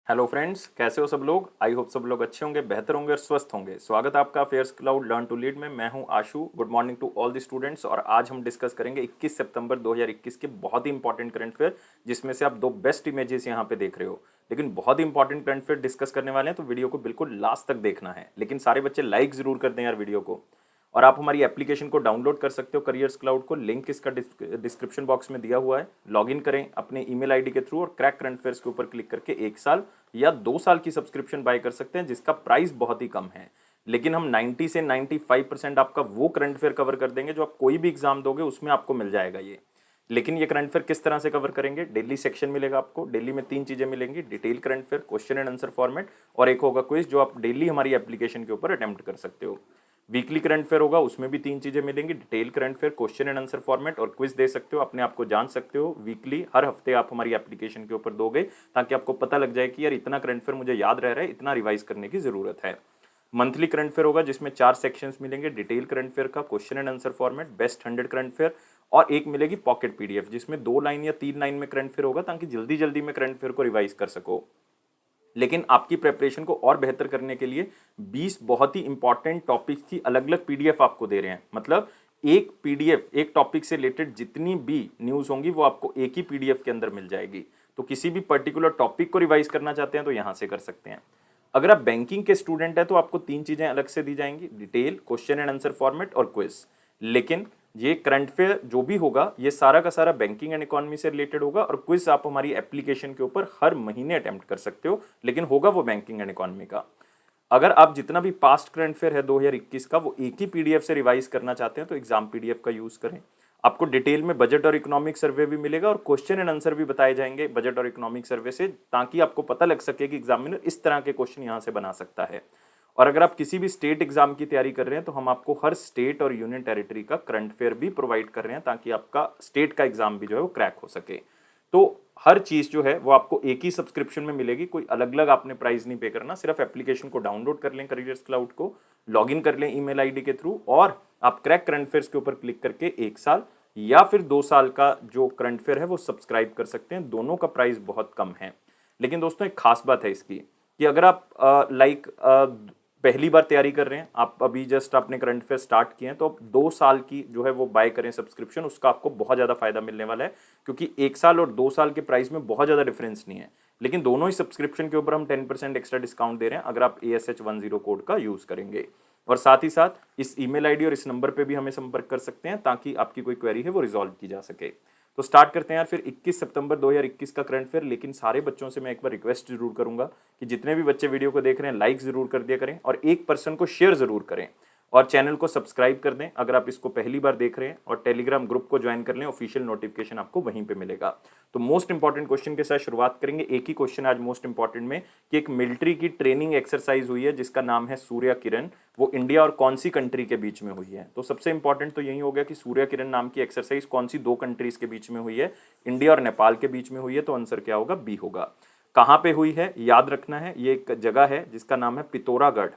Hello friends, कैसे हो सब लोग। आई होप सब लोग अच्छे होंगे, बेहतर होंगे और स्वस्थ होंगे। स्वागत है आपका fairs cloud learn to lead में। मैं हूं Ashu. Good morning to all the students. और आज हम डिस्कस करेंगे 21 सितंबर 2021 के बहुत ही इंपॉर्टेंट करंट अफेयर, जिसमें से आप दो बेस्ट इमेजेस यहां पे देख रहे हो। लेकिन बहुत ही इंपॉर्टेंट करंट अफेयर डिस्कस करने वाले हैं, तो वीडियो को बिल्कुल लास्ट तक देखना है। लेकिन सारे बच्चे लाइक जरूर कर दें यार वीडियो को। और आप हमारी एप्लीकेशन को डाउनलोड कर सकते हो, करियर्स क्लाउड को। लिंक इसका डिस्क्रिप्शन बॉक्स में दिया हुआ है। लॉगिन करें अपने ईमेल आईडी के थ्रू और क्रैक करंट अफेयर्स के ऊपर क्लिक करके 1 साल या 2 साल की सब्सक्रिप्शन बाय कर सकते हैं, जिसका प्राइस बहुत ही कम है। लेकिन हम 90 से 95% आपका वो करंट अफेयर कवर कर देंगे जो आप कोई भी एग्जाम दोगे उसमें आपको मिल जाएगा ये। लेकिन ये करंट अफेयर किस तरह से कवर करेंगे। डेली सेक्शन मिलेगा आपको। डेली में 3 चीजें मिलेंगी: detail current affair, question and answer format, और एक होगा क्विज जो आप डेली हमारी एप्लीकेशन के ऊपर अटेम्प्ट कर सकते हो। वीकली करंट अफेयर होगा, उसमें भी 3 चीजें मिलेंगी: detail current affair, question and answer format और क्विज दे सकते हो। अपने आप को जान सकते हो वीकली, हर हफ्ते आप हमारी एप्लीकेशन के ऊपर दोगे, ताकि आपको पता लग जाए कि यार इतना करंट अफेयर मुझे याद रह रहा है, इतना रिवाइज करने की जरूरत है। मंथली करंट अफेयर होगा, जिसमें 4 सेक्शंस मिलेंगे: डिटेल करंट अफेयर का, question and answer format, best 100 current affair, और एक मिलेगी पॉकेट पीडीएफ, जिसमें 2 लाइन या 3 लाइन में करंट अफेयर होगा, ताकि जल्दी जल्दी में करंट अफेयर को रिवाइज कर सको। लेकिन आपकी प्रेपरेशन को और बेहतर करने के लिए 20 बहुत ही इंपॉर्टेंट टॉपिक्स की अलग अलग पीडीएफ आपको दे रहे हैं। मतलब एक पीडीएफ, एक टॉपिक से रिलेटेड जितनी भी न्यूज़ होंगी वो आपको एक ही पीडीएफ के अंदर मिल जाएगी। तो किसी भी पर्टिकुलर टॉपिक को रिवाइज करना चाहते हैं तो यहाँ से कर सकते हैं। अगर आप बैंकिंग के स्टूडेंट हैं तो आपको 3 चीजें अलग से दी जाएंगी: detail, question and answer format और क्विज। लेकिन ये करंट अफेयर जो भी होगा ये सारा का सारा बैंकिंग एंड इकोनॉमी से रिलेटेड होगा, और क्विज आप हमारी एप्लीकेशन के ऊपर हर महीने अटेम्प्ट कर सकते हो, लेकिन होगा वो बैंकिंग एंड इकोनॉमी का। अगर आप जितना भी पास्ट करंट अफेयर है 2021 का वो एक ही पीडीएफ से रिवाइज करना चाहते हैं तो एग्जाम पीडीएफ का यूज करें। आपको डिटेल में बजट और इकोनॉमिक सर्वे भी मिलेगा, और क्वेश्चन एंड आंसर भी बताए जाएंगे बजट और इकोनॉमिक सर्वे से, ताकि आपको पता लग सके कि एग्जामिनर इस तरह के क्वेश्चन यहाँ से बना सकता है। और अगर आप किसी भी स्टेट एग्जाम की तैयारी कर रहे हैं तो हम आपको हर स्टेट और यूनियन टेरिटरी का करंट अफेयर भी प्रोवाइड कर रहे हैं, ताकि आपका स्टेट का एग्जाम भी जो है वो क्रैक हो सके। तो हर चीज जो है वो आपको एक ही सब्सक्रिप्शन में मिलेगी। कोई अलग अलग आपने प्राइस नहीं पे करना। सिर्फ एप्लीकेशन को डाउनलोड कर लें, करियर्स क्लाउड को लॉगिन कर लें ईमेल आईडी के थ्रू, और आप क्रैक करंट अफेयर्स के ऊपर क्लिक करके 1 साल या फिर 2 साल का जो करंट अफेयर है वो सब्सक्राइब कर सकते हैं। दोनों का प्राइस बहुत कम है। लेकिन दोस्तों एक खास बात है इसकी, कि अगर आप पहली बार तैयारी कर रहे हैं, आप अभी जस्ट आपने करंट अफेयर स्टार्ट किए हैं, तो आप 2 साल की जो है वो बाय करें सब्सक्रिप्शन, उसका आपको बहुत ज़्यादा फायदा मिलने वाला है। क्योंकि 1 साल और 2 साल के प्राइस में बहुत ज़्यादा डिफरेंस नहीं है। लेकिन दोनों ही सब्सक्रिप्शन के ऊपर हम 10% एक्स्ट्रा डिस्काउंट दे रहे हैं, अगर आप ASH10 कोड का यूज़ करेंगे। और साथ ही साथ इस ईमेल आईडी और इस नंबर पे भी हमें संपर्क कर सकते हैं, ताकि आपकी कोई क्वेरी है वो रिजॉल्व की जा सके। तो स्टार्ट करते हैं यार फिर 21 सितंबर 2021 का करंट अफेयर। लेकिन सारे बच्चों से मैं एक बार रिक्वेस्ट जरूर करूंगा कि जितने भी बच्चे वीडियो को देख रहे हैं लाइक जरूर कर दिया करें, और एक पर्सन को शेयर जरूर करें, और चैनल को सब्सक्राइब कर दें अगर आप इसको पहली बार देख रहे हैं, और टेलीग्राम ग्रुप को ज्वाइन कर लें। ऑफिशियल नोटिफिकेशन आपको वहीं पे मिलेगा। तो मोस्ट इंपॉर्टेंट क्वेश्चन के साथ शुरुआत करेंगे। एक ही क्वेश्चन आज मोस्ट इंपॉर्टेंट में, कि एक मिलिट्री की ट्रेनिंग एक्सरसाइज हुई है जिसका नाम है सूर्य किरण, वो इंडिया और कौन सी कंट्री के बीच में हुई है। तो सबसे इंपॉर्टेंट तो यही हो गया कि सूर्य किरण नाम की एक्सरसाइज कौन सी 2 कंट्रीज के बीच में हुई है। इंडिया और नेपाल के बीच में हुई है। तो आंसर क्या होगा? बी होगा। कहां पे हुई है याद रखना है। ये एक जगह है जिसका नाम है पिथौरागढ़।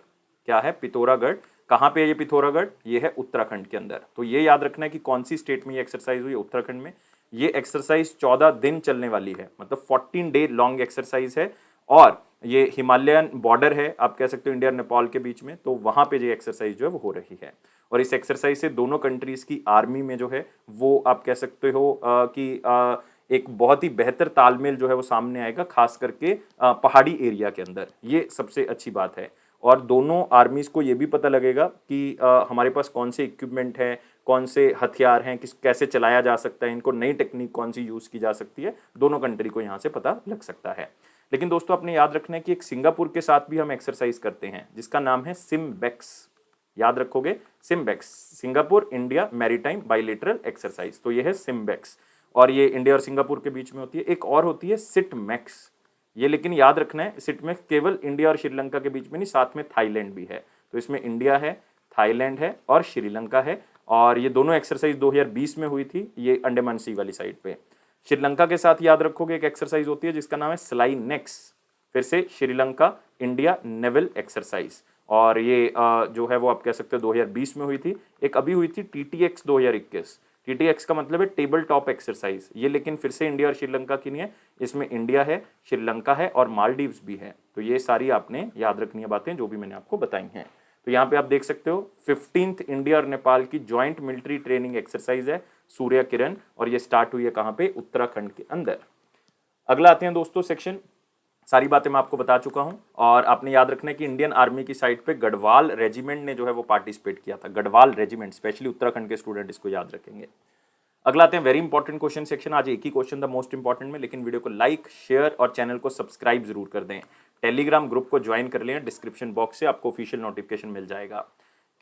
क्या है? पिथौरागढ़। कहां पे है ये पिथौरागढ़? ये है उत्तराखंड के अंदर। तो ये याद रखना है कि कौन सी स्टेट में ये एक्सरसाइज हुई है। उत्तराखंड में। ये एक्सरसाइज 14 दिन चलने वाली है, मतलब 14 डे लॉन्ग एक्सरसाइज है। और ये हिमालयन बॉर्डर है, आप कह सकते हो इंडिया और नेपाल के बीच में। तो वहां पे ये एक्सरसाइज जो है वो हो रही है। और इस एक्सरसाइज से दोनों कंट्रीज की आर्मी में जो है वो आप कह सकते हो कि एक बहुत ही बेहतर तालमेल जो है वो सामने आएगा, खास करके पहाड़ी एरिया के अंदर। ये सबसे अच्छी बात है। और दोनों आर्मीज को ये भी पता लगेगा कि हमारे पास कौन से इक्विपमेंट है, कौन से हथियार हैं, किस कैसे चलाया जा सकता है, इनको नई टेक्निक कौन सी यूज की जा सकती है। दोनों कंट्री को यहाँ से पता लग सकता है। लेकिन दोस्तों आपने याद रखना है कि एक सिंगापुर के साथ भी हम एक्सरसाइज करते हैं जिसका नाम है सिम्बेक्स। याद रखोगे? SIMBEX, Singapore India maritime bilateral exercise. तो ये है सिम्बेक्स, और ये इंडिया और सिंगापुर के बीच में होती है। एक और होती है सिटमैक्स। ये लेकिन याद रखना है, सिटमैक्स केवल इंडिया और श्रीलंका के बीच में नहीं, साथ में थाईलैंड भी है। तो इसमें इंडिया है, थाईलैंड है और श्रीलंका है। और ये दोनों एक्सरसाइज 2020 में हुई थी, ये अंडमान सी वाली साइड पे। श्रीलंका के साथ याद रखोगे एक एक्सरसाइज होती है जिसका नाम है स्लाइनेक्स। फिर से श्रीलंका इंडिया नेवल एक्सरसाइज, और ये जो है वो आप कह सकते हो 2020 में हुई थी। एक अभी हुई थी TTX 2021। TTX का मतलब है टेबल टॉप एक्सरसाइज, ये लेकिन फिर से इंडिया और श्रीलंका की नहीं है, इसमें इंडिया है, श्रीलंका है और मालदीव्स भी है। तो ये सारी आपने याद रखनी है बातें जो भी मैंने आपको बताई हैं। तो यहाँ पे आप देख सकते हो 15th इंडिया और नेपाल की ज्वाइंट मिलिट्री ट्रेनिंग एक्सरसाइज है सूर्य किरण, और ये स्टार्ट हुई है कहाँ पे, उत्तराखंड के अंदर। अगला आते हैं दोस्तों सेक्शन, सारी बातें मैं आपको बता चुका हूं, और आपने याद रखना है कि इंडियन आर्मी की साइड पे गढ़वाल रेजिमेंट ने जो है वो पार्टिसिपेट किया था, गढ़वाल रेजिमेंट, स्पेशली उत्तराखंड के स्टूडेंट इसको याद रखेंगे। अगला आते हैं वेरी इंपॉर्टेंट क्वेश्चन सेक्शन, आज एक ही क्वेश्चन था मोस्ट इंपॉर्टेंट में, लेकिन वीडियो को लाइक शेयर और चैनल को सब्सक्राइब जरूर कर दें। टेलीग्राम ग्रुप को ज्वाइन कर लें, डिस्क्रिप्शन बॉक्स से आपको ऑफिशियल नोटिफिकेशन मिल जाएगा।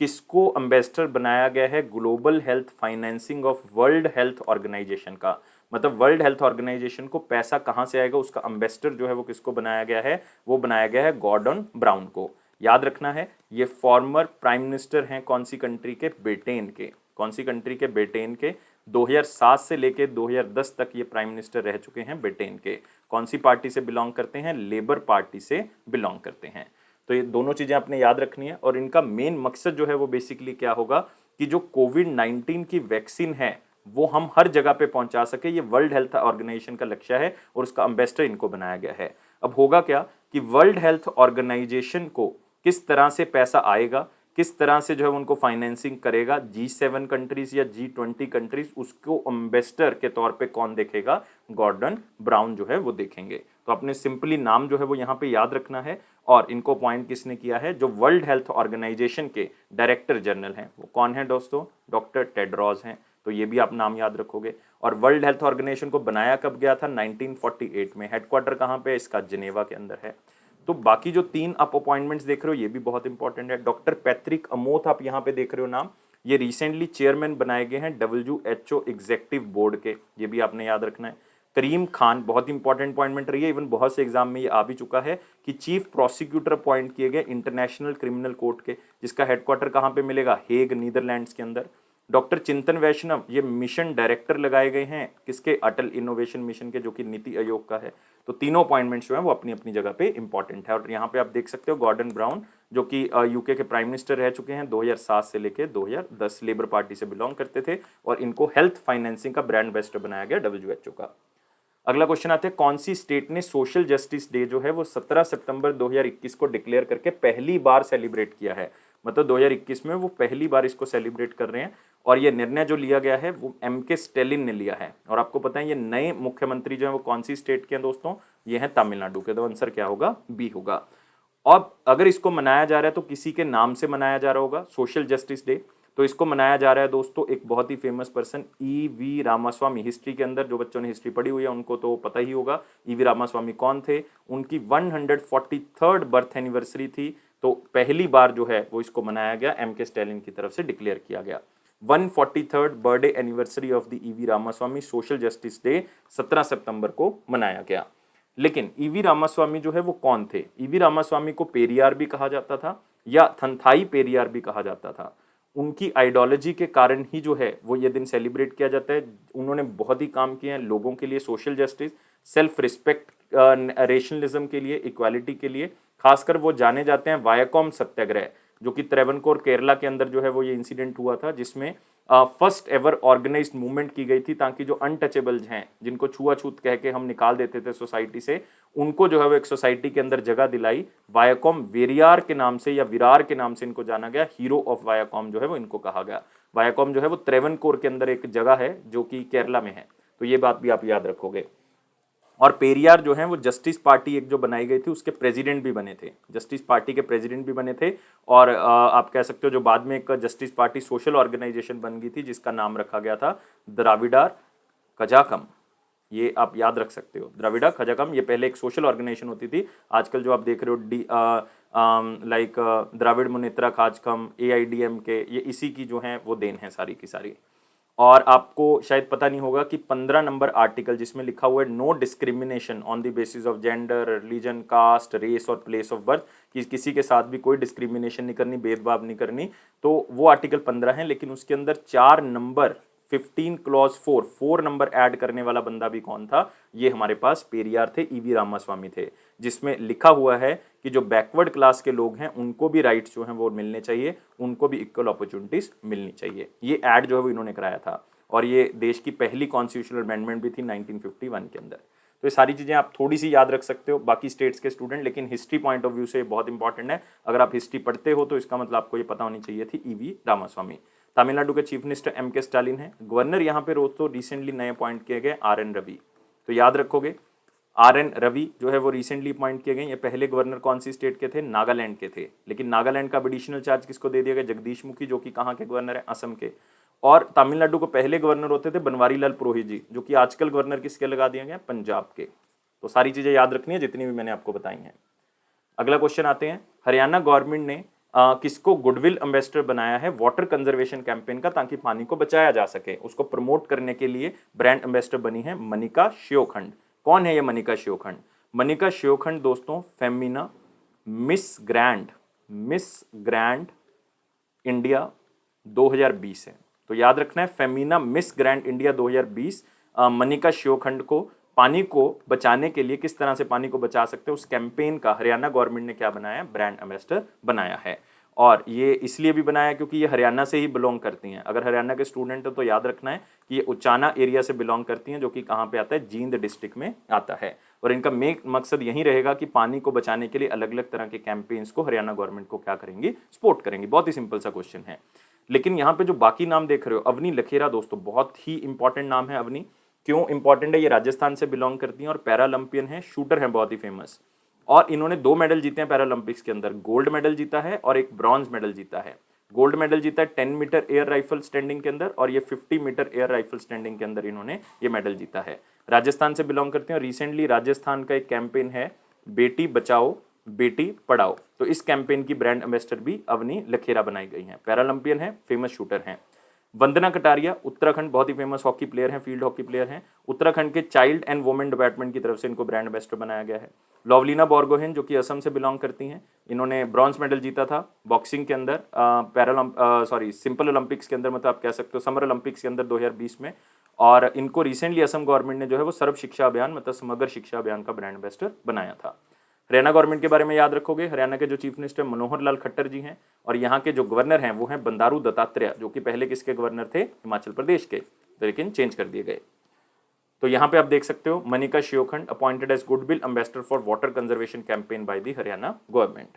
किसको एम्बेसडर बनाया गया है global health financing of world health organization का, मतलब वर्ल्ड हेल्थ ऑर्गेनाइजेशन को पैसा कहां से आएगा, उसका एम्बेसडर जो है वो किसको बनाया गया है, वो बनाया गया है गॉर्डन ब्राउन को। याद रखना है ये फॉर्मर प्राइम मिनिस्टर हैं कौन सी कंट्री के, ब्रिटेन के, कौन सी कंट्री के, ब्रिटेन के। 2007 से लेके 2010 तक ये प्राइम मिनिस्टर रह चुके हैं ब्रिटेन के। कौन सी पार्टी से बिलोंग करते हैं, लेबर पार्टी से बिलोंग करते हैं। तो ये दोनों चीजें आपने याद रखनी है, और इनका मेन मकसद जो है वो बेसिकली क्या होगा कि जो कोविड-19 की वैक्सीन है वो हम हर जगह पे पहुंचा सके, ये वर्ल्ड हेल्थ ऑर्गेनाइजेशन का लक्ष्य है, और उसका एम्बेसडर इनको बनाया गया है। अब होगा क्या कि वर्ल्ड हेल्थ ऑर्गेनाइजेशन को किस तरह से पैसा आएगा, किस तरह से जो है उनको फाइनेंसिंग करेगा, G7 कंट्रीज या G20 कंट्रीज, उसको एम्बेसडर के तौर पे कौन देखेगा, गॉर्डन ब्राउन जो है वो देखेंगे। तो अपने सिंपली नाम जो है वो यहाँ पे याद रखना है, और इनको अपॉइंट किसने किया है, जो वर्ल्ड हेल्थ ऑर्गेनाइजेशन के डायरेक्टर जनरल हैं वो कौन है दोस्तों, डॉक्टर टेड्रोस हैं। तो ये भी आप नाम याद रखोगे। और वर्ल्ड हेल्थ ऑर्गेनाइजेशन को बनाया कब गया था, 1948 में। हेडक्वार्टर कहाँ पे, इसका जिनेवा के अंदर है। तो बाकी जो 3 आप अपॉइंटमेंट्स देख रहे हो ये भी बहुत इंपॉर्टेंट है। डॉक्टर पैट्रिक अमोथ आप यहाँ पे देख रहे हो नाम, ये रिसेंटली चेयरमैन बनाए गए हैं WHO एग्जेक्टिव बोर्ड के, ये भी आपने याद रखना है। करीम खान बहुत इंपॉर्टेंट अपॉइंटमेंट रही है, इवन बहुत से एग्जाम में ये आ भी चुका है कि चीफ प्रोसिक्यूटर अपॉइंट किए गए इंटरनेशनल क्रिमिनल कोर्ट के, जिसका हेडक्वार्टर कहाँ पे मिलेगा, हेग नीदरलैंड्स के अंदर। डॉक्टर चिंतन वैष्णव ये मिशन डायरेक्टर लगाए गए हैं किसके, अटल इनोवेशन मिशन के, जो कि नीति आयोग का है। तो तीनों अपॉइंटमेंट्स जो है वो अपनी अपनी जगह पे इंपॉर्टेंट है। और यहाँ पे आप देख सकते हो गॉर्डन ब्राउन जो कि यूके के प्राइम मिनिस्टर रह चुके हैं 2007 से लेके 2010, लेबर पार्टी से बिलोंग करते थे, और इनको हेल्थ फाइनेंसिंग का ब्रांड एम्बेसडर बनाया गया WHO का। अगला क्वेश्चन आते हैं, कौन सी स्टेट ने सोशल जस्टिस डे जो है वो 17 सितंबर 2021 को डिक्लेयर करके पहली बार सेलिब्रेट किया है, मतलब 2021 में वो पहली बार इसको सेलिब्रेट कर रहे हैं। और ये निर्णय जो लिया गया है वो MK स्टैलिन ने लिया है। और आपको पता है ये नए मुख्यमंत्री जो है वो कौन सी स्टेट के हैं दोस्तों, ये हैं तमिलनाडु के। तो आंसर क्या होगा, बी होगा। और अगर इसको मनाया जा रहा है तो किसी के नाम से मनाया जा रहा होगा सोशल जस्टिस डे, तो इसको मनाया जा रहा है दोस्तों एक बहुत ही famous person EV Ramaswami. History के अंदर जो बच्चों ने हिस्ट्री पढ़ी हुई है उनको तो पता ही होगा EV रामास्वामी कौन थे। उनकी 143rd बर्थ एनिवर्सरी थी, तो पहली बार जो है वो इसको मनाया गया, MK स्टैलिन की तरफ से डिक्लेयर किया गया। 143rd birthday anniversary of the EV Ramaswamy social justice day 17 सितंबर को मनाया गया। लेकिन EV रामास्वामी जो है वो कौन थे, EV रामास्वामी को पेरियार भी कहा जाता था या थंथाई पेरियार भी कहा जाता था। उनकी आइडियोलॉजी के कारण ही जो है वो ये दिन सेलिब्रेट किया जाता है। उन्होंने बहुत ही काम किए हैं लोगों के लिए, social justice, self respect, rationalism के लिए, इक्वालिटी के लिए। खासकर वो जाने जाते हैं वायाकॉम सत्याग्रह, जो कि त्रैवनकोर केरला के अंदर जो है वो ये इंसिडेंट हुआ था, जिसमें फर्स्ट एवर ऑर्गेनाइज्ड मूवमेंट की गई थी, ताकि जो अनटचेबल्स हैं, जिनको छुआछूत कह के हम निकाल देते थे सोसाइटी से, उनको जो है वो एक सोसाइटी के अंदर जगह दिलाई। वायाकॉम वेरियार के नाम से या विरार के नाम से इनको जाना गया, हीरो ऑफ वायाकॉम जो है वो इनको कहा गया। वायाकॉम जो है वो त्रैवनकोर के अंदर एक जगह है जो कि केरला में है, तो ये बात भी आप याद रखोगे। और पेरियार जो है वो जस्टिस पार्टी एक जो बनाई गई थी उसके प्रेसिडेंट भी बने थे, जस्टिस पार्टी के प्रेसिडेंट भी बने थे। और आप कह सकते हो जो बाद में एक जस्टिस पार्टी सोशल ऑर्गेनाइजेशन बन गई थी जिसका नाम रखा गया था द्राविडार कजाकम, ये आप याद रख सकते हो। द्रविड़ा खजाकम ये पहले एक सोशल ऑर्गेनाइजेशन होती थी, आजकल जो आप देख रहे हो लाइक द्राविड़ मुनेत्रा खाजकम, AIDMK, ये इसी की जो है वो देन है सारी की सारी। और आपको शायद पता नहीं होगा कि 15 नंबर आर्टिकल जिसमें लिखा हुआ है no discrimination on the basis of gender, religion, caste, race और प्लेस ऑफ बर्थ, कि किसी के साथ भी कोई डिस्क्रिमिनेशन नहीं करनी, भेदभाव नहीं करनी, तो वो आर्टिकल 15 है। लेकिन उसके अंदर 4 नंबर 15 क्लॉज 4 नंबर ऐड करने वाला बंदा भी कौन था, ये हमारे पास पेरियार थे, EV रामास्वामी थे, जिसमें लिखा हुआ है कि जो बैकवर्ड क्लास के लोग हैं उनको भी राइट्स जो हैं वो मिलने चाहिए, उनको भी इक्वल अपॉर्चुनिटीज मिलनी चाहिए। ये ऐड जो है वो इन्होंने कराया था। और ये देश की पहली कॉन्स्टिट्यूशनल अमेंडमेंट भी थी 1951 के अंदर। तो ये सारी चीज़ें आप थोड़ी सी याद रख सकते हो बाकी स्टेट्स के स्टूडेंट, लेकिन हिस्ट्री पॉइंट ऑफ व्यू से बहुत इंपॉर्टेंट है। अगर आप हिस्ट्री पढ़ते हो तो इसका मतलब आपको ये पता होनी चाहिए थी। ईवी रामास्वामी। तमिलनाडु के चीफ मिनिस्टर M.K. स्टालिन है। गवर्नर यहाँ पे रोज तो रिसेंटली नए अपॉइंट किए गए R.N. रवि, तो याद रखोगे R.N. रवि जो है वो रिसेंटली अपॉइंट किए गए। ये पहले गवर्नर कौन सी स्टेट के थे? नागालैंड के थे, लेकिन नागालैंड का एडिशनल चार्ज किसको दे दिया गया? जगदीश मुखी, जो कि कहाँ के गवर्नर है? असम के। और तमिलनाडु को पहले गवर्नर होते थे बनवारी लाल पुरोहित जी, जो कि आजकल गवर्नर किसके लगा दिए गए? पंजाब के। तो सारी चीजें याद रखनी है जितनी भी मैंने आपको बताई हैं। अगला क्वेश्चन आते हैं, हरियाणा गवर्नमेंट ने किसको गुडविल एम्बेसडर बनाया है वाटर कंजर्वेशन कैंपेन का, ताकि पानी को बचाया जा सके? उसको प्रमोट करने के लिए ब्रांड एम्बेसडर बनी है मनिका शियोखंड। कौन है ये मनिका शियोखंड? मनिका शियोखंड दोस्तों फेमिना मिस ग्रैंड इंडिया 2020 है। तो याद रखना है, Femina Miss Grand India 2020 Manika Sheokand को पानी को बचाने के लिए, किस तरह से पानी को बचा सकते हैं उस कैंपेन का हरियाणा गवर्नमेंट ने क्या बनाया? ब्रांड एम्बेसडर बनाया है। और ये इसलिए भी बनाया क्योंकि ये हरियाणा से ही बिलोंग करती हैं। अगर हरियाणा के स्टूडेंट हो तो याद रखना है कि ये उचाना एरिया से बिलोंग करती हैं, जो कि कहाँ पे आता है? जींद डिस्ट्रिक्ट में आता है। और इनका मेन मकसद यही रहेगा कि पानी को बचाने के लिए अलग अलग तरह के कैंपेन्स को हरियाणा गवर्नमेंट को क्या करेंगी? सपोर्ट करेंगी। बहुत ही सिंपल सा क्वेश्चन है। लेकिन यहाँ पे जो बाकी नाम देख रहे हो, अवनी लखेरा दोस्तों बहुत ही इंपॉर्टेंट नाम है। अवनी क्यों इंपॉर्टेंट है? ये राजस्थान से बिलोंग करती हैं और पैरालंपियन है, शूटर है बहुत ही फेमस। और इन्होंने 2 मेडल जीते हैं पैरालंपिक्स के अंदर, गोल्ड मेडल जीता है और एक ब्रॉन्ज मेडल जीता है। गोल्ड मेडल जीता है 10 मीटर एयर राइफल स्टैंडिंग के अंदर, और ये 50 मीटर एयर राइफल स्टैंडिंग के अंदर इन्होंने ये मेडल जीता है। राजस्थान से बिलोंग करते हैं और रिसेंटली राजस्थान का एक कैंपेन है बेटी बचाओ बेटी पढ़ाओ, तो इस कैंपेन की ब्रांड एम्बेसडर भी अवनी लखेरा बनाई गई हैं। पैरालंपियन है, फेमस शूटर हैं। वंदना कटारिया उत्तराखंड, बहुत ही फेमस हॉकी प्लेयर हैं, फील्ड हॉकी प्लेयर हैं। उत्तराखंड के चाइल्ड एंड वुमेन डिपार्टमेंट की तरफ से इनको ब्रांड एम्बेसडर बनाया गया है। लवलीना बोरगोहेन जो कि असम से बिलोंग करती हैं, इन्होंने ब्रॉन्ज मेडल जीता था बॉक्सिंग के अंदर, सिंपल ओलंपिक्स के अंदर, मतलब आप कह सकते हो समर ओलंपिक्स के अंदर 2020 में। और इनको रिसेंटली असम गवर्नमेंट ने जो है वो सर्व शिक्षा अभियान, मतलब समग्र शिक्षा अभियान का ब्रांड एम्बेसडर बनाया था। हरियाणा गवर्नमेंट के बारे में याद रखोगे, हरियाणा के जो चीफ मिनिस्टर मनोहर लाल खट्टर जी हैं, और यहाँ के जो गवर्नर हैं वो हैं बंडारू दत्तात्रेय, जो कि पहले किसके गवर्नर थे? हिमाचल प्रदेश के, लेकिन चेंज कर दिए गए। तो यहाँ पे आप देख सकते हो Manika Sheokand appointed as goodwill ambassador for water conservation campaign by the Haryana government.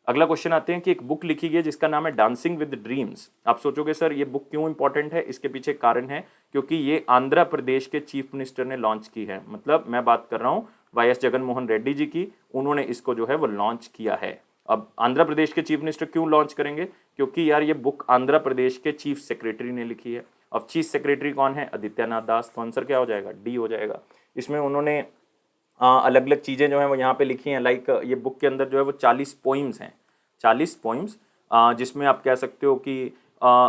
अगला क्वेश्चन आते हैं कि एक बुक लिखी गई है जिसका नाम है डांसिंग विद ड्रीम्स। आप सोचोगे सर ये बुक क्यों इंपॉर्टेंट है? इसके पीछे कारण है क्योंकि ये आंध्र प्रदेश के चीफ मिनिस्टर ने लॉन्च की है। मतलब मैं बात कर रहा हूँ वाई जगन मोहन रेड्डी जी की, उन्होंने इसको जो है वो लॉन्च किया है। अब आंध्र प्रदेश के चीफ मिनिस्टर क्यों लॉन्च करेंगे? क्योंकि यार ये बुक आंध्र प्रदेश के चीफ सेक्रेटरी ने लिखी है। अब चीफ सेक्रेटरी कौन है? आदित्यनाथ दास। तो आंसर क्या हो जाएगा? डी हो जाएगा। इसमें उन्होंने अलग अलग चीज़ें जो है वो यहाँ पे लिखी हैं। लाइक ये बुक के अंदर जो है वो 40 पोइम्स हैं, 40 पोइम्स, जिसमें आप कह सकते हो कि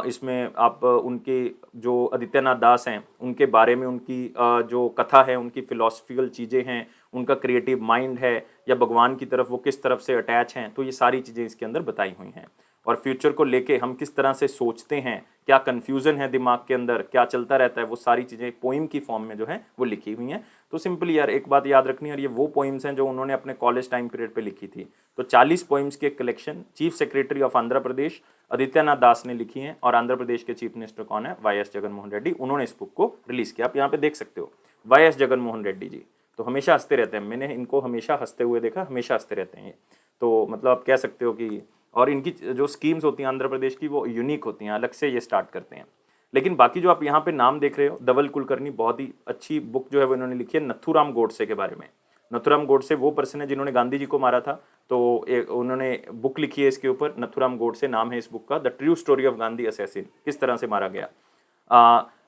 इसमें आप उनके जो आदित्यनाथ दास हैं उनके बारे में, उनकी जो कथा है, उनकी फिलोसफिकल चीज़ें हैं, उनका क्रिएटिव माइंड है, या भगवान की तरफ वो किस तरफ से अटैच हैं, तो ये सारी चीज़ें इसके अंदर बताई हुई हैं। और फ्यूचर को लेके हम किस तरह से सोचते हैं, क्या कन्फ्यूज़न है दिमाग के अंदर, क्या चलता रहता है, वो सारी चीज़ें पोइम की फॉर्म में जो है वो लिखी हुई हैं। तो सिंपली यार एक बात याद रखनी है, ये वो पोइम्स हैं जो उन्होंने अपने कॉलेज टाइम पीरियड पे लिखी थी। तो 40 पोइम्स के collection chief secretary of Andhra Pradesh Adityanath Das ने लिखी हैं। और आंध्र प्रदेश के चीफ मिनिस्टर कौन है? Y S Jagan Mohan Reddy. उन्होंने इस बुक को रिलीज किया। आप यहाँ पे देख सकते हो वाई एस जगन मोहन रेड्डी जी तो हमेशा हंसते रहते हैं, मैंने इनको हमेशा हंसते हुए देखा, हमेशा हंसते रहते हैं ये। तो मतलब आप कह सकते हो कि, और इनकी जो स्कीम्स होती हैं आंध्र प्रदेश की वो यूनिक होती हैं, अलग से ये स्टार्ट करते हैं। लेकिन बाकी जो आप यहाँ पे नाम देख रहे हो, धवल कुलकर्णी, बहुत ही अच्छी बुक जो है वो इन्होंने लिखी है नथुराम गोडसे के बारे में। नथुराम गोडसे वो पर्सन है जिन्होंने गांधी जी को मारा था, तो उन्होंने बुक लिखी है इसके ऊपर, नथुराम गोडसे नाम है इस बुक का, the true story of Gandhi assassin, किस तरह से मारा गया।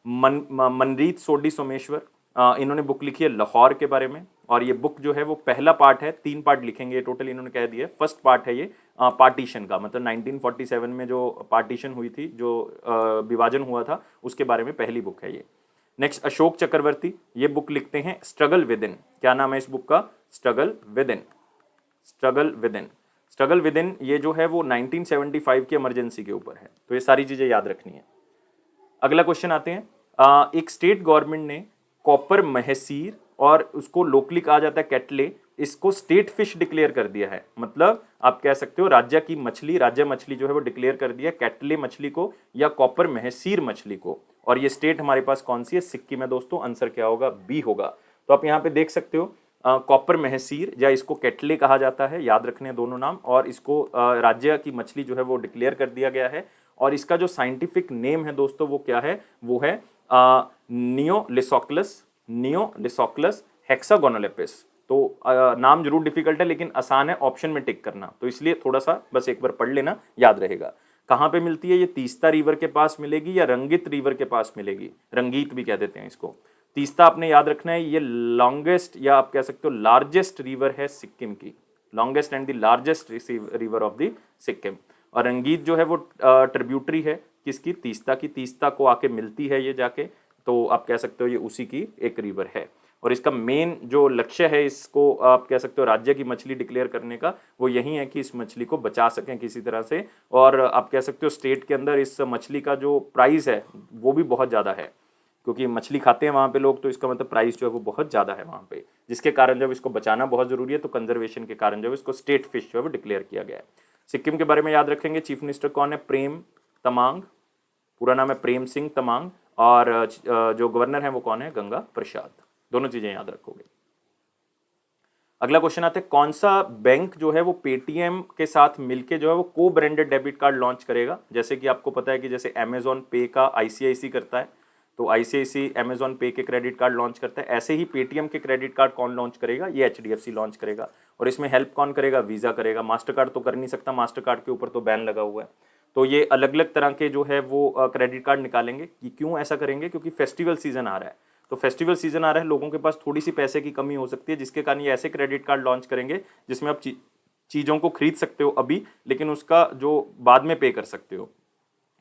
मनरीत सोडी सोमेश्वर, इन्होंने बुक लिखी है लाहौर के बारे में। और ये बुक जो है वो पहला पार्ट है, 3 पार्ट लिखेंगे टोटल, इन्होंने कह दिया। फर्स्ट पार्ट है ये पार्टीशन का, मतलब 1947 में जो पार्टीशन हुई थी, जो विभाजन हुआ था, उसके बारे में पहली बुक है ये। नेक्स्ट अशोक चक्रवर्ती, ये बुक लिखते हैं स्ट्रगल विद इन। क्या नाम है इस बुक का? Struggle with in. Struggle with in, struggle with in, ये जो है वो 1975 की इमरजेंसी के ऊपर है। तो ये सारी चीज़ें याद रखनी है। अगला क्वेश्चन आते हैं, एक स्टेट गवर्नमेंट ने कॉपर महसीर, और उसको लोकली कहा जाता है कैटले, इसको स्टेट फिश डिक्लेयर कर दिया है, मतलब आप कह सकते हो राज्य की मछली, राज्य मछली जो है वो डिक्लेयर कर दिया कैटले मछली को या कॉपर महसीर मछली को। और ये स्टेट हमारे पास कौन सी है? सिक्किम है दोस्तों। आंसर क्या होगा? बी होगा। तो आप यहाँ पे देख सकते हो कॉपर महसीर या इसको कैटले कहा जाता है, याद रखने हैं दोनों नाम। और इसको राज्य की मछली जो है वो डिक्लेयर कर दिया गया है। और इसका जो साइंटिफिक नेम है दोस्तों वो क्या है? वो है नियोलिसोक्लस, नियोलिसोक्लस हेक्सागोनोलेपिस। तो नाम जरूर डिफिकल्ट है लेकिन आसान है, ऑप्शन में टिक करना, तो इसलिए थोड़ा सा बस एक बार पढ़ लेना, याद रहेगा। कहाँ पे मिलती है ये? तीस्ता रिवर के पास मिलेगी या रंगित रिवर के पास मिलेगी? रंगीत भी कह देते हैं इसको। तीस्ता आपने याद रखना है, ये लॉन्गेस्ट या आप कह सकते हो लार्जेस्ट रिवर है सिक्किम की, longest and the largest river of the Sikkim. और रंगीत जो है वो ट्रिब्यूटरी है किसकी? तीस्ता की। तीस्ता को आके मिलती है ये जाके, तो आप कह सकते हो ये उसी की एक रिवर है। और इसका मेन जो लक्ष्य है, इसको आप कह सकते हो राज्य की मछली डिक्लेयर करने का, वो यही है कि इस मछली को बचा सकें किसी तरह से। और आप कह सकते हो स्टेट के अंदर इस मछली का जो प्राइस है वो भी बहुत ज़्यादा है, क्योंकि मछली खाते हैं वहाँ पे लोग, तो इसका मतलब प्राइस जो है वो बहुत ज़्यादा है वहाँ पे, जिसके कारण जब इसको बचाना बहुत ज़रूरी है, तो कंजर्वेशन के कारण जो है इसको स्टेट फिश जो है वो डिक्लेयर किया गया है। सिक्किम के बारे में याद रखेंगे, चीफ मिनिस्टर कौन है? प्रेम तमांग, पूरा नाम है प्रेम सिंह तमांग। और जो गवर्नर है वो कौन है? गंगा प्रसाद। दोनों चीजें याद रखोगे। अगला क्वेश्चन आता है, कौन सा बैंक जो है वो पेटीएम के साथ मिलके जो है वो को ब्रांडेड डेबिट कार्ड लॉन्च करेगा? जैसे कि आपको पता है कि जैसे अमेजॉन पे का आईसीआईसी करता है, तो आईसीआईसी अमेजॉन पे के क्रेडिट कार्ड लॉन्च करता है, ऐसे ही पेटीएम के क्रेडिट कार्ड कौन लॉन्च करेगा? ये एचडीएफसी लॉन्च करेगा। और इसमें हेल्प कौन करेगा? वीजा करेगा। मास्टर कार्ड तो कर नहीं सकता, मास्टर कार्ड के ऊपर तो बैन लगा हुआ है। तो ये अलग अलग तरह के जो है वो क्रेडिट कार्ड निकालेंगे। कि क्यों ऐसा करेंगे? क्योंकि फेस्टिवल सीजन आ रहा है, तो फेस्टिवल सीजन आ रहा है, लोगों के पास थोड़ी सी पैसे की कमी हो सकती है, जिसके कारण ये ऐसे क्रेडिट कार्ड लॉन्च करेंगे जिसमें आप चीज़ों को खरीद सकते हो अभी, लेकिन उसका जो बाद में पे कर सकते हो,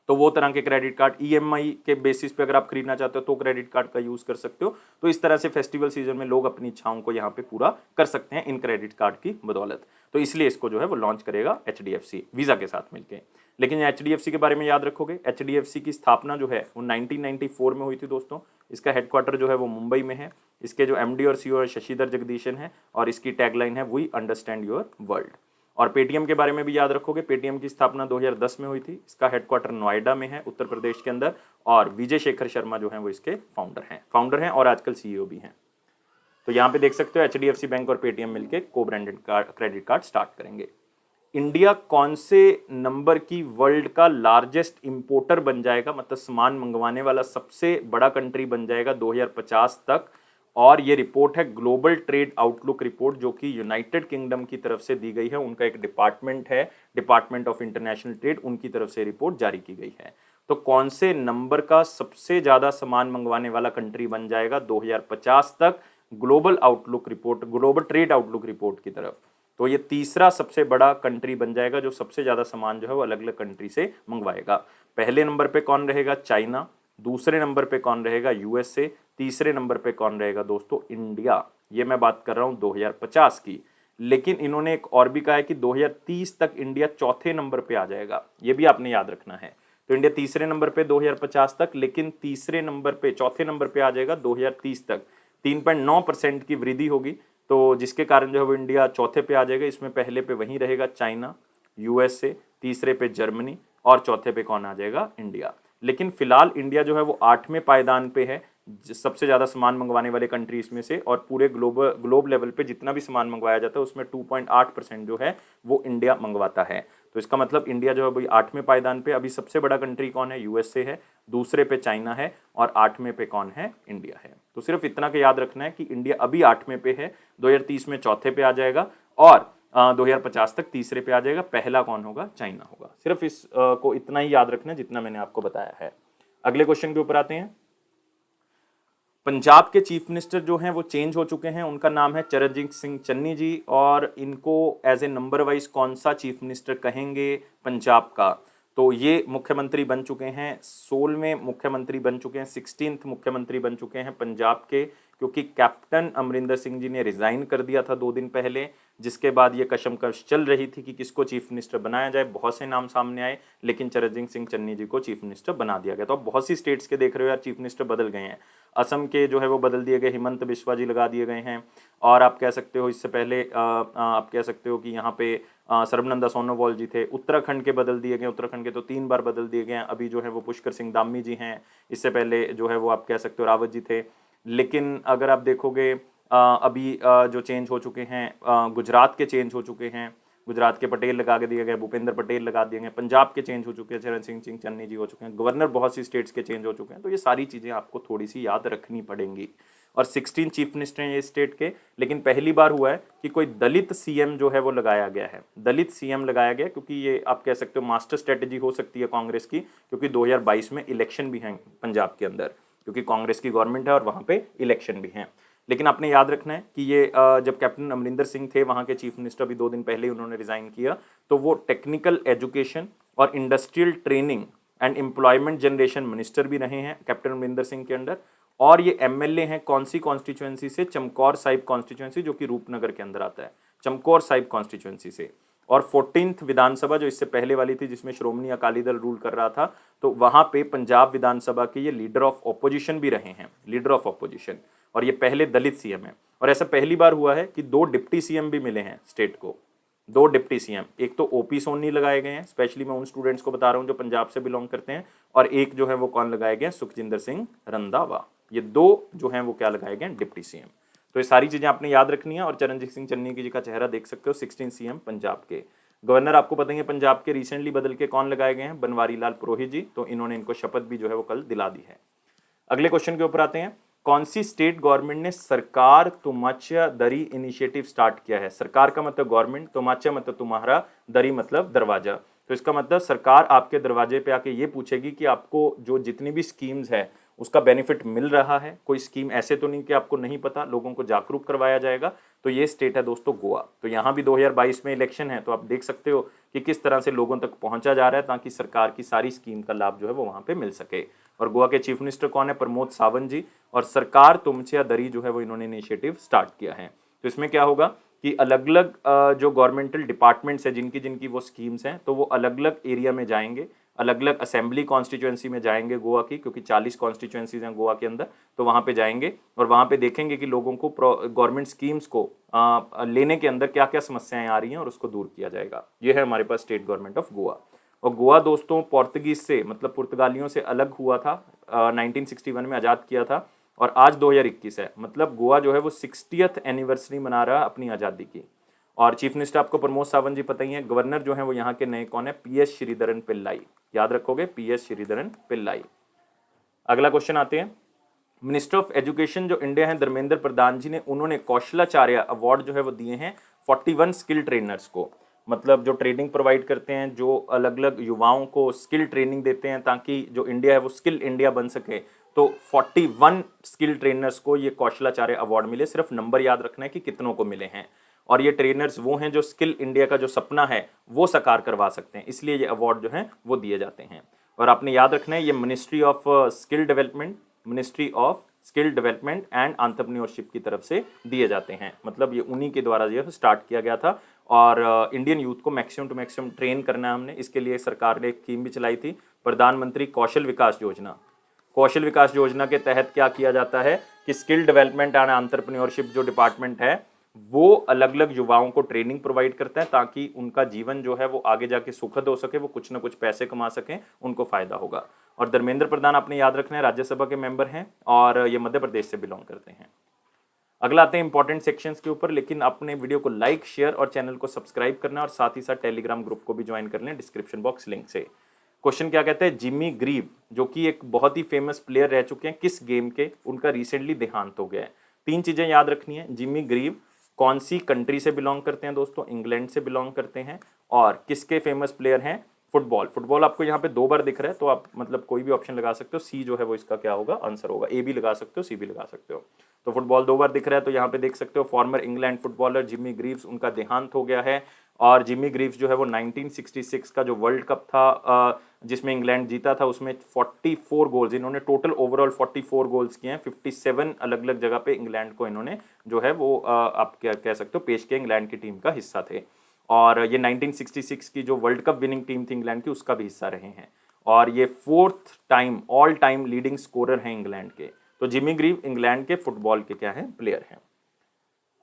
तो वो तरह के क्रेडिट कार्ड ईएमआई के बेसिस पे अगर आप खरीदना चाहते हो तो क्रेडिट कार्ड का यूज कर सकते हो। तो इस तरह से फेस्टिवल सीजन में लोग अपनी इच्छाओं को यहाँ पे पूरा कर सकते हैं इन क्रेडिट कार्ड की बदौलत। तो इसलिए इसको जो है वो लॉन्च करेगा एचडीएफसी वीजा के साथ मिलकर। लेकिन एचडीएफसी के बारे में याद रखोगे, एचडीएफसी की स्थापना जो है वो 1994 में हुई थी दोस्तों। इसका हेडक्वार्टर जो है वो मुंबई में है। इसके जो एमडी और सीईओ शशिधर जगदीशन है, और इसकी टैगलाइन है वी अंडरस्टैंड योर वर्ल्ड। और पेटीएम के बारे में भी याद रखोगे, पेटीएम की स्थापना 2010 में हुई थी। इसका हेडक्वार्टर नोएडा में है, उत्तर प्रदेश के अंदर। और विजय शेखर शर्मा जो हैं वो इसके फाउंडर हैं और आजकल सीईओ भी हैं। तो यहाँ पे देख सकते हो एचडीएफसी बैंक और पेटीएम मिलके को ब्रांडेड क्रेडिट कार्ड स्टार्ट करेंगे। इंडिया कौन से नंबर की वर्ल्ड का लार्जेस्ट इंपोर्टर बन जाएगा, मतलब सामान मंगवाने वाला सबसे बड़ा कंट्री बन जाएगा 2050 तक? और ये रिपोर्ट है ग्लोबल ट्रेड आउटलुक रिपोर्ट, जो कि यूनाइटेड किंगडम की तरफ से दी गई है। उनका एक डिपार्टमेंट है, डिपार्टमेंट ऑफ इंटरनेशनल ट्रेड, उनकी तरफ से रिपोर्ट जारी की गई है। तो कौन से नंबर का सबसे ज्यादा सामान मंगवाने वाला कंट्री बन जाएगा 2050 तक global outlook report, global trade outlook report की तरफ? तो ये तीसरा सबसे बड़ा कंट्री बन जाएगा जो सबसे ज्यादा सामान जो है वो अलग अलग कंट्री से मंगवाएगा। पहले नंबर पे कौन रहेगा? चाइना। दूसरे नंबर पे कौन रहेगा? यूएसए। तीसरे नंबर पे कौन रहेगा दोस्तों? इंडिया। ये मैं बात कर रहा हूं 2050 की। लेकिन इन्होंने एक और भी कहा है कि 2030 तक इंडिया चौथे नंबर पे आ जाएगा, ये भी आपने याद रखना है। तो इंडिया तीसरे नंबर पे 2050 तक, लेकिन तीसरे नंबर पे, चौथे नंबर पे आ जाएगा 2030 तक। 3.9% की वृद्धि होगी, तो जिसके कारण जो है वो इंडिया चौथे पे आ जाएगा। इसमें पहले पे वहीं रहेगा चाइना, यूएसए, तीसरे पे जर्मनी, और चौथे पे कौन आ जाएगा? इंडिया। लेकिन फिलहाल इंडिया जो है वो 8वें पायदान पे है सबसे ज़्यादा सामान मंगवाने वाले कंट्रीज में से। और पूरे ग्लोब लेवल पे जितना भी सामान मंगवाया जाता है उसमें 2.8% जो है वो इंडिया मंगवाता है। तो इसका मतलब इंडिया जो है भाई 8वें पायदान पे। अभी सबसे बड़ा कंट्री कौन है? यूएसए है, दूसरे पे चाइना है, और 8वें पे कौन है? इंडिया है। तो सिर्फ इतना का याद रखना है कि इंडिया अभी 8वें पे है, 2030 में चौथे पे आ जाएगा, और 2050 तक तीसरे पे आ जाएगा। पहला कौन होगा? चाइना होगा। सिर्फ इस को इतना ही याद रखना है जितना मैंने आपको बताया है। अगले क्वेश्चन के ऊपर आते हैं। पंजाब के चीफ मिनिस्टर जो हैं वो चेंज हो चुके हैं, उनका नाम है चरणजीत सिंह चन्नी जी। और इनको एज ए नंबर वाइज कौन सा चीफ मिनिस्टर कहेंगे पंजाब का? तो ये मुख्यमंत्री बन चुके हैं, 16वें मुख्यमंत्री बन चुके हैं, 16th मुख्यमंत्री बन चुके हैं पंजाब के, क्योंकि कैप्टन अमरिंदर सिंह जी ने रिजाइन कर दिया था 2 दिन पहले। जिसके बाद ये कशमकश चल रही थी कि किसको चीफ मिनिस्टर बनाया जाए। बहुत से नाम सामने आए, लेकिन चरणजीत सिंह चन्नी जी को चीफ मिनिस्टर बना दिया गया। तो अब बहुत सी स्टेट्स के देख रहे हो यार चीफ मिनिस्टर बदल गए हैं। असम के जो है वो बदल दिए गए, हिमंत बिस्वा जी लगा दिए गए हैं। और आप कह सकते हो इससे पहले आप कह सकते हो कि यहाँ पे सर्बानंद सोनोवाल जी थे। उत्तराखंड के बदल दिए गए, उत्तराखंड के तो 3 बार बदल दिए गए हैं। अभी जो है वो पुष्कर सिंह धामी जी हैं, इससे पहले जो है वो आप कह सकते हो रावत जी थे। लेकिन अगर आप देखोगे अभी जो चेंज हो चुके हैं, गुजरात के चेंज हो चुके हैं, गुजरात के पटेल लगा के दिए गए, भूपेंद्र पटेल लगा दिए गए। पंजाब के चेंज हो चुके हैं, चरण सिंह चन्नी जी हो चुके हैं। गवर्नर बहुत सी स्टेट्स के चेंज हो चुके हैं। तो ये सारी चीज़ें आपको थोड़ी सी याद रखनी पड़ेंगी। और 16 चीफ मिनिस्टर हैं ये स्टेट के, लेकिन पहली बार हुआ है कि कोई दलित सीएम जो है वो लगाया गया है। दलित सीएम लगाया गया क्योंकि ये आप कह सकते हो मास्टर स्ट्रेटेजी हो सकती है कांग्रेस की, क्योंकि 2022 में इलेक्शन भी हैं पंजाब के अंदर, क्योंकि कांग्रेस की गवर्नमेंट है और वहाँ पे इलेक्शन भी हैं। लेकिन आपने याद रखना है कि ये जब कैप्टन अमरिंदर सिंह थे वहाँ के चीफ मिनिस्टर, अभी 2 दिन पहले ही उन्होंने रिजाइन किया, तो वो टेक्निकल एजुकेशन और industrial training and employment generation minister भी रहे हैं कैप्टन अमरिंदर सिंह के अंडर। और ये एमएलए हैं कौन सी कॉन्स्टिट्यूएंसी से? चमकौर साहिब कॉन्स्टिट्यूएंसी, जो कि रूपनगर के अंदर आता है, चमकौर साहिब कॉन्स्टिट्यूएंसी से। और 14th विधानसभा जो इससे पहले वाली थी, जिसमें श्रोमणी अकाली दल रूल कर रहा था, तो वहां पे पंजाब विधानसभा के ये लीडर ऑफ ऑपोजिशन भी रहे हैं, लीडर ऑफ ऑपोजिशन। और ये पहले दलित सीएम है। और ऐसा पहली बार हुआ है कि 2 डिप्टी सीएम भी मिले हैं स्टेट को, 2 डिप्टी सीएम। एक तो ओपी सोनी लगाए गए हैं, स्पेशली मैं उन स्टूडेंट्स को बता रहा हूं जो पंजाब से बिलोंग करते हैं। और एक जो है वो कौन लगाए गए? सुखजिंदर सिंह रंधावा। ये 2 जो हैं वो क्या लगाए गए? Deputy CM. तो ये सारी चीजें आपने याद रखनी है। और चरणजीत सिंह चन्नी जी का चेहरा देख सकते हो, 16 सीएम पंजाब के। गवर्नर आपको पता ही है पंजाब के रिसेंटली बदल के कौन लगाए गए हैं? बनवारी लाल पुरोहित जी। तो इन्होंने इनको शपथ भी जो है वो कल दिला दी है। अगले क्वेश्चन के ऊपर आते हैं। कौन सी स्टेट गवर्नमेंट ने सरकार तुमाच्या दरी इनिशिएटिव स्टार्ट किया है? सरकार का मतलब गवर्नमेंट, तुमाच्या मतलब तुम्हारा, दरी मतलब दरवाजा। तो इसका मतलब सरकार आपके दरवाजे पे आके ये पूछेगी कि आपको जो जितनी भी स्कीम्स है उसका बेनिफिट मिल रहा है। कोई स्कीम ऐसे तो नहीं कि आपको नहीं पता, लोगों को जागरूक करवाया जाएगा। तो ये स्टेट है दोस्तों गोवा। तो यहाँ भी 2022 में इलेक्शन है, तो आप देख सकते हो कि किस तरह से लोगों तक पहुंचा जा रहा है, ताकि सरकार की सारी स्कीम का लाभ जो है वो वहाँ पे मिल सके। और गोवा के चीफ मिनिस्टर कौन है? प्रमोद सावंत जी। और सरकार तुमच्या दरी जो है वो इन्होंने इनिशिएटिव स्टार्ट किया है। तो इसमें क्या होगा कि अलग अलग जो गवर्नमेंटल डिपार्टमेंट्स है, जिनकी जिनकी वो स्कीम्स हैं, तो वो अलग अलग एरिया में जाएंगे, अलग अलग असेंबली कॉन्स्टिट्यूएंसी में जाएंगे गोवा की, क्योंकि 40 कॉन्स्टिट्यूएंसीज हैं गोवा के अंदर। तो वहाँ पे जाएंगे और वहाँ पे देखेंगे कि लोगों को गवर्नमेंट स्कीम्स को लेने के अंदर क्या क्या समस्याएं आ रही हैं और उसको दूर किया जाएगा। ये है हमारे पास स्टेट गवर्नमेंट ऑफ गोवा। और गोवा दोस्तों पोर्तुगीज से, मतलब पुर्तगालियों से अलग हुआ था, 1961 में आज़ाद किया था। और आज 2021 है, मतलब गोवा जो है वो 60th एनिवर्सरी मना रहा है अपनी आज़ादी की। और चीफ मिनिस्टर आपको प्रमोद सावंत जी पता ही है। गवर्नर जो है वो यहाँ के नए कौन है? पीएस श्रीधरन पिल्लाई। याद रखोगे, पीएस श्रीधरन पिल्लाई। अगला क्वेश्चन आते हैं। मिनिस्टर ऑफ एजुकेशन जो इंडिया है धर्मेंद्र प्रधान जी ने, उन्होंने कौशलाचार्य अवार्ड जो है वो दिए हैं 41 स्किल ट्रेनर्स को। मतलब जो ट्रेनिंग प्रोवाइड करते हैं, जो अलग अलग युवाओं को स्किल ट्रेनिंग देते हैं ताकि जो इंडिया है वो स्किल इंडिया बन सके। तो 41 स्किल ट्रेनर्स को ये कौशलाचार्य अवार्ड मिले। सिर्फ नंबर याद रखना है कि कितनों को मिले हैं। और ये ट्रेनर्स वो हैं जो स्किल इंडिया का जो सपना है वो साकार करवा सकते हैं, इसलिए ये अवार्ड जो हैं वो दिए जाते हैं। और आपने याद रखना है ये ministry of skill development, ministry of skill development and entrepreneurship की तरफ से दिए जाते हैं। मतलब ये उन्हीं के द्वारा जो स्टार्ट किया गया था। और इंडियन यूथ को मैक्सिमम टू मैक्सिमम ट्रेन करना है हमने, इसके लिए सरकार ने एक स्कीम भी चलाई थी, प्रधानमंत्री कौशल विकास योजना। कौशल विकास योजना के तहत क्या किया जाता है कि स्किल डेवलपमेंट एंड एंटरप्रेन्योरशिप जो डिपार्टमेंट है वो अलग अलग युवाओं को ट्रेनिंग प्रोवाइड करता है ताकि उनका जीवन जो है वो आगे जाके सुखद हो सके, वो कुछ ना कुछ पैसे कमा सकें, उनको फायदा होगा। और धर्मेंद्र प्रधान आपने याद रखना है राज्यसभा के मेंबर हैं और ये मध्य प्रदेश से बिलोंग करते हैं। अगला आते हैं इंपॉर्टेंट सेक्शंस के ऊपर, लेकिन अपने वीडियो को लाइक, शेयर और चैनल को सब्सक्राइब करना, और साथ ही साथ टेलीग्राम ग्रुप को भी ज्वाइन कर लें डिस्क्रिप्शन बॉक्स लिंक से। क्वेश्चन क्या कहते हैं? जिमी ग्रीव जो कि एक बहुत ही फेमस प्लेयर रह चुके हैं किस गेम के, उनका रिसेंटली देहांत हो गया है। 3 चीजें याद रखनी है। जिमी ग्रीव कौन सी कंट्री से बिलोंग करते हैं दोस्तों? इंग्लैंड से बिलोंग करते हैं। और किसके फेमस प्लेयर हैं? फुटबॉल। फुटबॉल आपको यहाँ पे 2 बार दिख रहा है, तो आप मतलब कोई भी ऑप्शन लगा सकते हो। सी जो है वो इसका क्या होगा? आंसर होगा। ए भी लगा सकते हो, सी भी लगा सकते हो। तो फुटबॉल 2 बार दिख रहा है, तो यहाँ पे देख सकते हो farmer England footballer Jimmy Greaves, उनका देहांत हो गया है। और जिमी ग्रीव्स जो है वो 1966 का जो वर्ल्ड कप था जिसमें इंग्लैंड जीता था उसमें 44 गोल्स, इन्होंने टोटल ओवरऑल 44 गोल्स किए हैं। 57 अलग अलग जगह पे इंग्लैंड को इन्होंने जो है वो आप क्या कह सकते हो पेश किया, इंग्लैंड की टीम का हिस्सा थे। और ये 1966 की जो वर्ल्ड कप विनिंग टीम थी इंग्लैंड की उसका भी हिस्सा रहे हैं। और ये 4th time all time leading scorer हैं इंग्लैंड के। तो जिमी ग्रीव इंग्लैंड के फुटबॉल के क्या है प्लेयर हैं।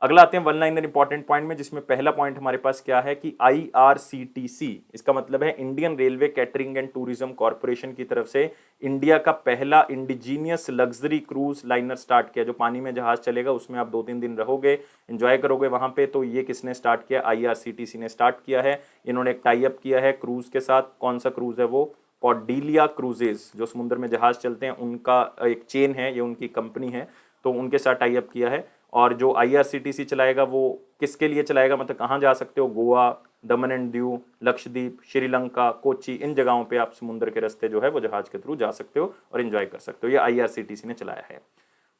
अगला आते हैं वन लाइनर इंपॉर्टेंट पॉइंट में, जिसमें पहला पॉइंट हमारे पास क्या है कि IRCTC, इसका मतलब है Indian railway catering and tourism corporation की तरफ से इंडिया का पहला indigenous luxury cruise liner start किया। जो पानी में जहाज चलेगा उसमें आप 2-3 दिन रहोगे, एंजॉय करोगे वहां पे। तो ये किसने स्टार्ट किया? IRCTC ने स्टार्ट किया है। इन्होंने एक टाई अप किया है क्रूज के साथ। कौन सा क्रूज है वो? कॉर्डिलिया क्रूजेस, जो समुद्र में जहाज चलते हैं उनका एक चेन है, ये उनकी कंपनी है, तो उनके साथ टाई अप किया है। और जो IRCTC चलाएगा वो किसके लिए चलाएगा, मतलब कहाँ जा सकते हो? गोवा, दमन एंड दीव, लक्षद्वीप, श्रीलंका, कोची, इन जगहों पे आप समुद्र के रास्ते जो है वो जहाज के थ्रू जा सकते हो और एंजॉय कर सकते हो। ये IRCTC ने चलाया है।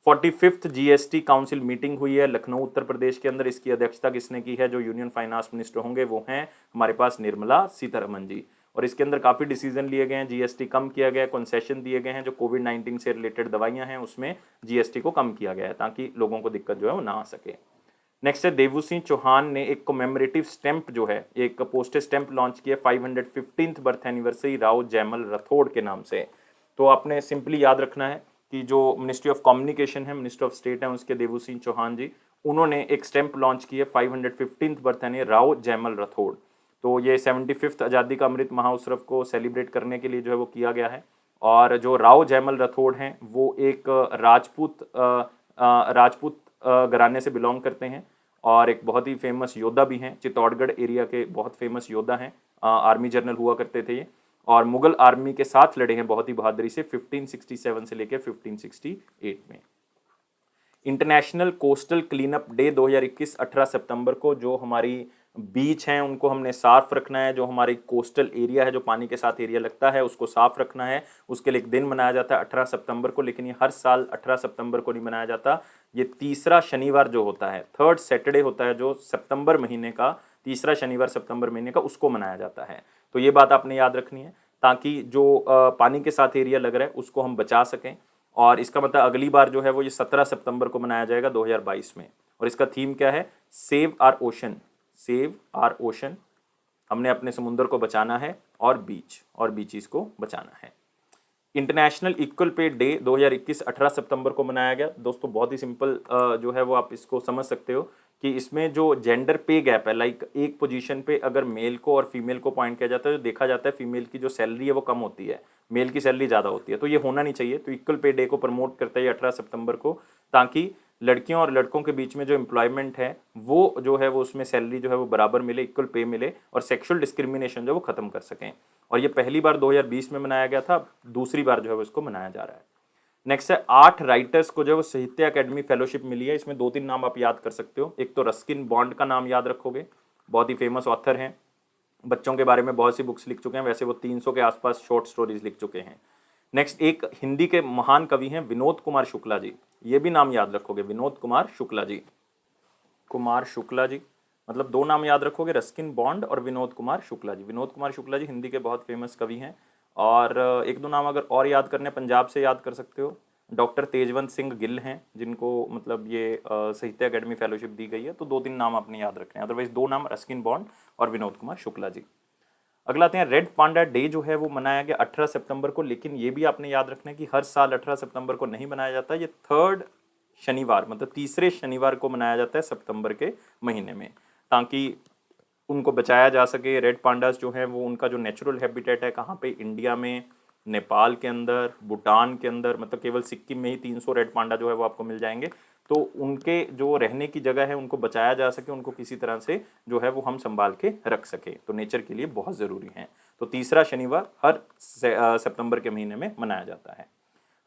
45th GST काउंसिल मीटिंग हुई है लखनऊ उत्तर प्रदेश के अंदर। इसकी अध्यक्षता किसने की है? जो यूनियन फाइनेंस मिनिस्टर होंगे वो हैं हमारे पास निर्मला सीतारमन जी। और इसके अंदर काफ़ी डिसीजन लिए गए हैं। GST कम किया गया है, कंसेशन दिए गए हैं। जो कोविड-19 से रिलेटेड दवाइयां हैं उसमें GST को कम किया गया है ताकि लोगों को दिक्कत जो है वो ना आ सके। नेक्स्ट है देवू सिंह चौहान ने एक कोमेमोरेटिव स्टैंप जो है, एक पोस्टेज स्टैंप लॉन्च किया 515th birth anniversary Rao Jaimal Rathore के नाम से। तो आपने सिंपली याद रखना है कि जो मिनिस्ट्री ऑफ कम्युनिकेशन है, मिनिस्टर ऑफ स्टेट है उसके देवू सिंह चौहान जी, उन्होंने एक स्टैंप लॉन्च की है 515th बर्थ यानी राव जयमल राठौड़। तो ये 75th आज़ादी का अमृत महोत्सव को सेलिब्रेट करने के लिए जो है वो किया गया है। और जो राव जयमल राठौड़ हैं वो एक राजपूत घराने से बिलोंग करते हैं और एक बहुत ही फेमस योद्धा भी हैं। चित्तौड़गढ़ एरिया के बहुत फेमस योद्धा हैं, आर्मी जनरल हुआ करते थे ये। और मुगल आर्मी के साथ लड़े हैं बहुत ही बहादुरी से 1567 से लेकर 1568 में। इंटरनेशनल कोस्टल क्लीनअप डे 2021 18 सितंबर को। जो हमारी बीच हैं उनको हमने साफ रखना है, जो हमारी कोस्टल एरिया है, जो पानी के साथ एरिया लगता है, उसको साफ रखना है। उसके लिए एक दिन मनाया जाता है 18 सितंबर को, लेकिन ये हर साल 18 सितंबर को नहीं मनाया जाता। ये तीसरा शनिवार जो होता है, 3rd सैटरडे होता है, जो सितंबर महीने का तीसरा शनिवार सितंबर महीने का, उसको मनाया जाता है। तो ये बात आपने याद रखनी है ताकि जो पानी के साथ एरिया लग रहा है उसको हम बचा सकें। और इसका मतलब अगली बार जो है वो ये 17 सितंबर को मनाया जाएगा 2022 में। और इसका थीम क्या है? Save are ocean, save are ocean. हमने अपने समुद्र को बचाना है और बीचीज को बचाना है। इंटरनेशनल इक्वल पे डे 2021 18 सितंबर को मनाया गया। दोस्तों बहुत ही सिंपल जो है वो आप इसको समझ सकते हो कि इसमें जो जेंडर पे गैप है, लाइक एक पोजीशन पे अगर मेल को और फीमेल को पॉइंट किया जाता है तो देखा जाता है फीमेल की जो सैलरी है वो कम होती है, मेल की सैलरी ज़्यादा होती है। तो ये होना नहीं चाहिए। तो इक्वल पे डे को प्रमोट करता है 18 सितंबर को, ताकि लड़कियों और लड़कों के बीच में जो एम्प्लॉयमेंट है वो जो है वो उसमें सैलरी जो है वो बराबर मिले, इक्वल पे मिले और सेक्सुअल डिस्क्रिमिनेशन जो वो खत्म कर सकें। और ये पहली बार 2020 में मनाया गया था, दूसरी बार जो है वो इसको मनाया जा रहा है। नेक्स्ट है 8 राइटर्स को जो है वो साहित्य अकेडमी फेलोशिप मिली है। इसमें 2-3 नाम आप याद कर सकते हो। एक तो रस्किन बॉन्ड का नाम याद रखोगे, बहुत ही फेमस ऑथर हैं, बच्चों के बारे में बहुत सी बुक्स लिख चुके हैं, वैसे वो 300 के आसपास शॉर्ट स्टोरीज लिख चुके हैं। नेक्स्ट एक हिंदी के महान कवि हैं विनोद कुमार शुक्ला जी, ये भी नाम याद रखोगे, विनोद कुमार शुक्ला जी। कुमार शुक्ला जी, मतलब 2 नाम याद रखोगे, रस्किन बॉन्ड और विनोद कुमार शुक्ला जी। विनोद कुमार शुक्ला जी हिंदी के बहुत फेमस कवि हैं। और 1-2 नाम अगर और याद करने पंजाब से याद कर सकते हो, डॉक्टर तेजवंत सिंह गिल हैं जिनको मतलब ये साहित्य अकेडमी फेलोशिप दी गई है। तो 2-3 नाम आपने याद रखने हैं, अदरवाइज 2 नाम रस्किन बॉन्ड और विनोद कुमार शुक्ला जी। अगला आते हैं रेड पांडा डे जो है वो मनाया गया 18 सितंबर को, लेकिन ये भी आपने याद रखना है कि हर साल 18 सितंबर को नहीं मनाया जाता। ये 3rd शनिवार मतलब तीसरे शनिवार को मनाया जाता है सितंबर के महीने में, ताकि उनको बचाया जा सके। रेड पांडास जो हैं वो उनका जो नेचुरल हैबिटेट है कहाँ पे? इंडिया में, नेपाल के अंदर, भूटान के अंदर, मतलब केवल सिक्किम में ही 300 रेड पांडा जो है वो आपको मिल जाएंगे। तो उनके जो रहने की जगह है उनको बचाया जा सके, उनको किसी तरह से जो है वो हम संभाल के रख सके, तो नेचर के लिए बहुत ज़रूरी है। तो तीसरा शनिवार हर सितंबर के महीने में मनाया जाता है।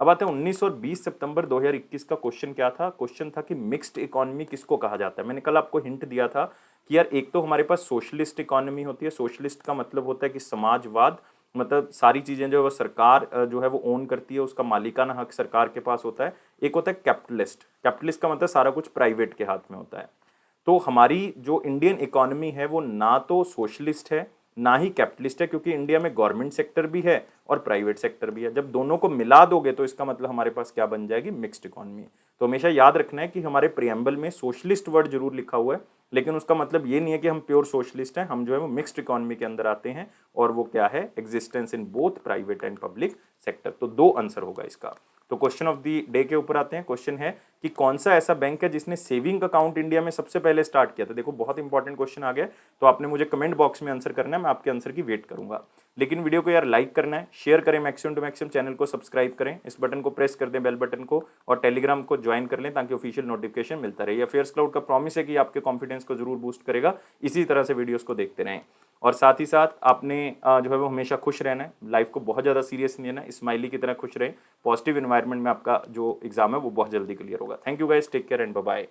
अब आते हैं 19 और 20 सितंबर 2021 का क्वेश्चन क्या था? क्वेश्चन था कि मिक्स्ड इकोनॉमी किसको कहा जाता है। मैंने कल आपको हिंट दिया था कि यार एक तो हमारे पास सोशलिस्ट इकोनॉमी होती है। सोशलिस्ट का मतलब होता है कि समाजवाद, मतलब सारी चीज़ें जो है वो सरकार जो है वो ओन करती है, उसका मालिकाना हक सरकार के पास होता है। एक होता है कैपिटलिस्ट, कैपिटलिस्ट का मतलब सारा कुछ प्राइवेट के हाथ में होता है। तो हमारी जो इंडियन इकोनॉमी है वो ना तो सोशलिस्ट है ना ही कैपिटलिस्ट है, क्योंकि इंडिया में गवर्नमेंट सेक्टर भी है और प्राइवेट सेक्टर भी है। जब दोनों को मिला दोगे तो इसका मतलब हमारे पास क्या बन जाएगी, मिक्स्ड इकोनॉमी। तो हमेशा याद रखना है कि हमारे प्रियम्बल में सोशलिस्ट वर्ड जरूर लिखा हुआ है, लेकिन उसका मतलब ये नहीं है कि हम प्योर सोशलिस्ट हैं। हम जो है वो मिक्स्ड इकोनॉमी के अंदर आते हैं, और वो क्या है, existence in both private and public sector. तो दो आंसर होगा इसका। तो क्वेश्चन ऑफ द डे के ऊपर आते हैं। क्वेश्चन है कि कौन सा ऐसा बैंक है जिसने सेविंग अकाउंट इंडिया में सबसे पहले स्टार्ट किया था। देखो बहुत इंपॉर्टेंट क्वेश्चन आ गया, तो आपने मुझे कमेंट बॉक्स में आंसर करना है, मैं आपके आंसर की वेट करूंगा। लेकिन वीडियो को यार लाइक करना है, शेयर करें मैक्सिमम टू मैक्सिमम, चैनल को सब्सक्राइब करें, इस बटन को प्रेस कर दें, बेल बटन को, और टेलीग्राम को ज्वाइन कर लें ताकि ऑफिशियल नोटिफिकेशन मिलता रहे। अफेयर्स क्लाउड का प्रॉमिस है कि आपके कॉन्फिडेंस को जरूर बूस्ट करेगा। इसी तरह से वीडियोस को देखते रहें, और साथ ही साथ आपने जो है वो हमेशा खुश रहना है, लाइफ को बहुत ज़्यादा सीरियस नहीं लेना, स्माइली की तरह खुश रहें। पॉजिटिव इन्वायरमेंट में आपका जो एग्जाम है वो बहुत जल्दी क्लियर होगा। Thank you guys, take care and bye bye.